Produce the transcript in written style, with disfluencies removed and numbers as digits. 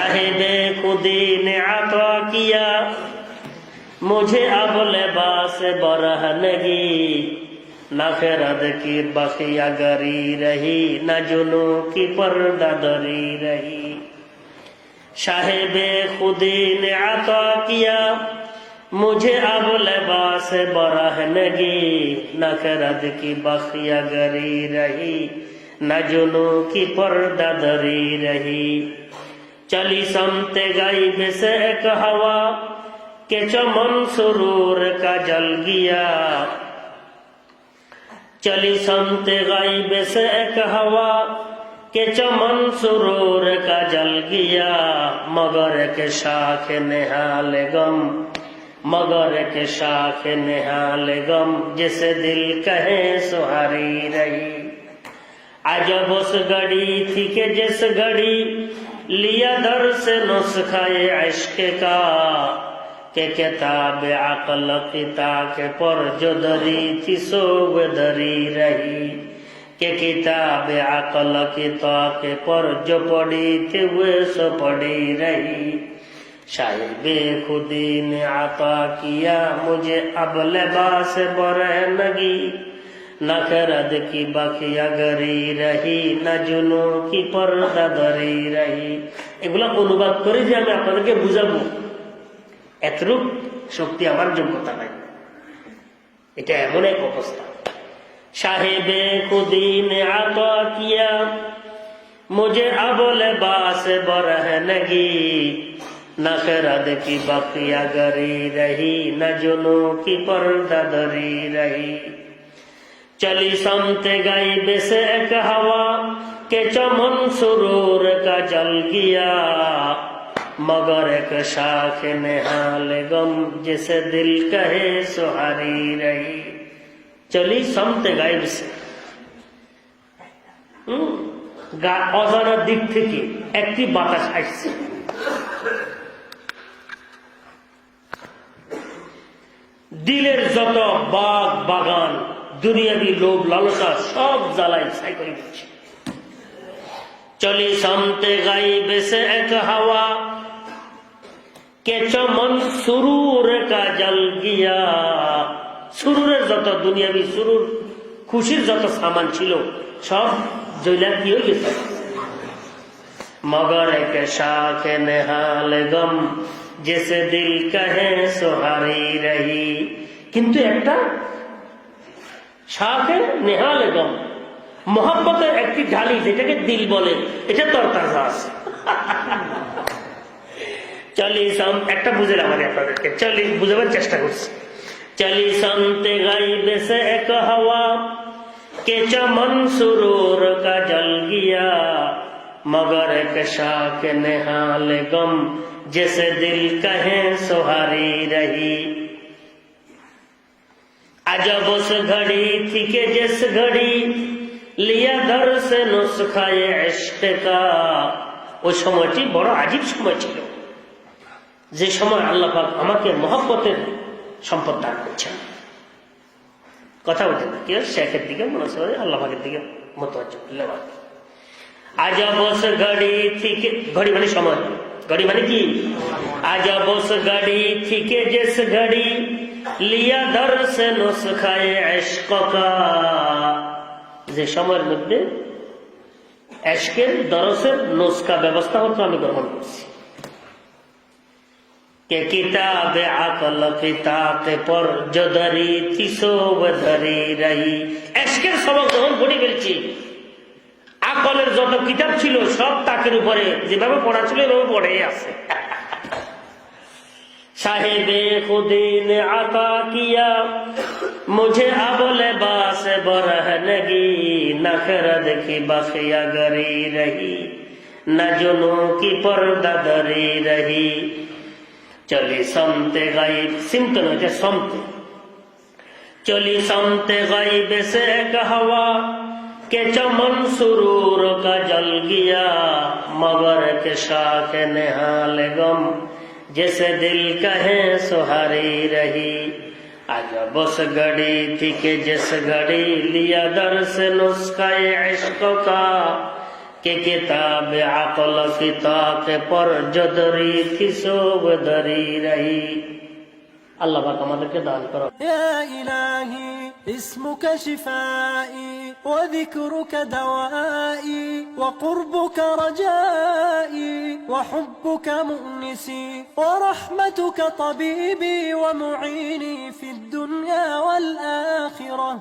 साहिबे खुदी ने अता किया मुझे अब लिबास बरहनगी, न खिरद की बखिया गरी रही, न जुनू की पर्दा दरी रही। साहिबे खुदी ने अता किया मुझे अब लिबास बरहनगी, न खिरद की बखिया गरी रही, न जुनू की पर्दा दरी रही। चली समते गायब से एक हवा के चमन सुरूर का जल गया, चली समते गायब से एक हवा के चमन सुरूर का जल गया। मगर के शाख निहाल गम, मगर के शाख निहाल गम, जिसे दिल कहे सुहारी रही। अजब उस घड़ी थी कि जिस घड़ी लिया दर से नुस्खाए इश्क का, के किताब अक़ल किता के पर जो दरी थी सो वे दरी रही, के किताब अक़ल किता के पर जो पढ़ी थी वे सो पढ़ी रही। साहिबे खुदी ने अता किया मुझे अब लिबास बरहनगी, न खिरद की बखिया गरी रही, न जुनू की पर्दा दरी रही। এগুলা অনুবাদ করে যে আমি আপনাদেরকে বুঝাবো এতটুক শক্তি আমার যোগ্যতা নাই, এটা এমন এক অবস্থা। সাহেবে খুদি ने अता किया मुझे अब लिबास बरहनगी, न खिरद की बखिया गरी रही, न जुनू की पर्दा दरी रही। चली समते गायब से एक हवा के चमन सुरूर का जल गया, मगर एक शाख निहाल गम, जिसे दिल कहे सुहारी रही। चली समते गायब से অজানা দিক থেকে একটি বাতাস আসছে, দিলের যত বাগ বাগান দুনিয়াবি লোভ লালসা সব জ্বালাই ছাই করে দিচ্ছে। चली समते गायब से एक हवा के चमन सुरूर का जल गया, सुरूरेर যত দুনিয়াবি সুরুর খুশির যত সামান ছিল সব জ্বলা কি হয়ে গেছে। मगर एक शाख निहाल गम, जैसे दिल कहे सुहारी रही। কিন্তু একটা শাখে নেহাল গম, মোহাম্মতের একটি ঢালি যেটাকে দিল বলে, এটা তরতাজা আছে। চলি সম একটা বুঝলাম আমি আপনাদেরকে, চলি বুঝাবার চেষ্টা করছি। চলি समते गायब से एक हवा के चमन सुरूर का जल गया, मगर एक शाख निहाल गम, जैसे दिल कहे सुहारी रही। अजब उस घड़ी थी कि जिस घड़ी लिया दर से नुस्खाए इश्क का, ওই সময়টি বড় আজীব সময় ছিল, যে সময় আল্লাহ পাক আমাকে মহব্বতের সম্পদ দান করছেন। কথা বলতে কি শেখের দিকে মনে হচ্ছে আল্লাহ পাকের দিকে মতওয়াজ্জহ করলাম। আজব উস ঘড়ি থি কে, ঘড়ি মানে সময়, ঘড়ি মানে কি, আজব উস ঘড়ি থি কে জিস ঘড়ি লিয়া দর সে নুসখায়ে ইশক কা, যে সময়ের মধ্যে ইশকের দরসের নুসখা ব্যবস্থা হতো আমি গ্রহণ করছি। के किताब अकल किताब पर जो धरी थी सो धरी रही। इश्केर सबक যখন পড়ে ফেলছি, আকলের যত কিতাব ছিল সব তাকের উপরে যেভাবে পড়া ছিল এভাবে পড়েই আছে। साहिबे खुदी ने अता किया मुझे अब लिबास बरहनगी, न खिरद की बखिया गरी रही, न जुनू की पर्दा दरी रही। चली समते गायब, सिमत नहीं समते, चली समते गायब से एक हवा के चमन सुरूर का जल गया, मगर के शाख निहाल गम, जैसे दिल कहे सुहारी रही। अजब उस घड़ी थी कि जिस घड़ी लिया दर से नुस्खाए इश्क का, کہ کتاب عقل کی طاق پر جو دری تھی سوگ دری رہی আল্লাহ পাক আমাদেরকে দান করো يا إلهي اسمك شفائي وذكرك دوائي وقربك رجائي وحبك مؤنسي ورحمتك طبيبي ومعيني في الدنيا والآخرة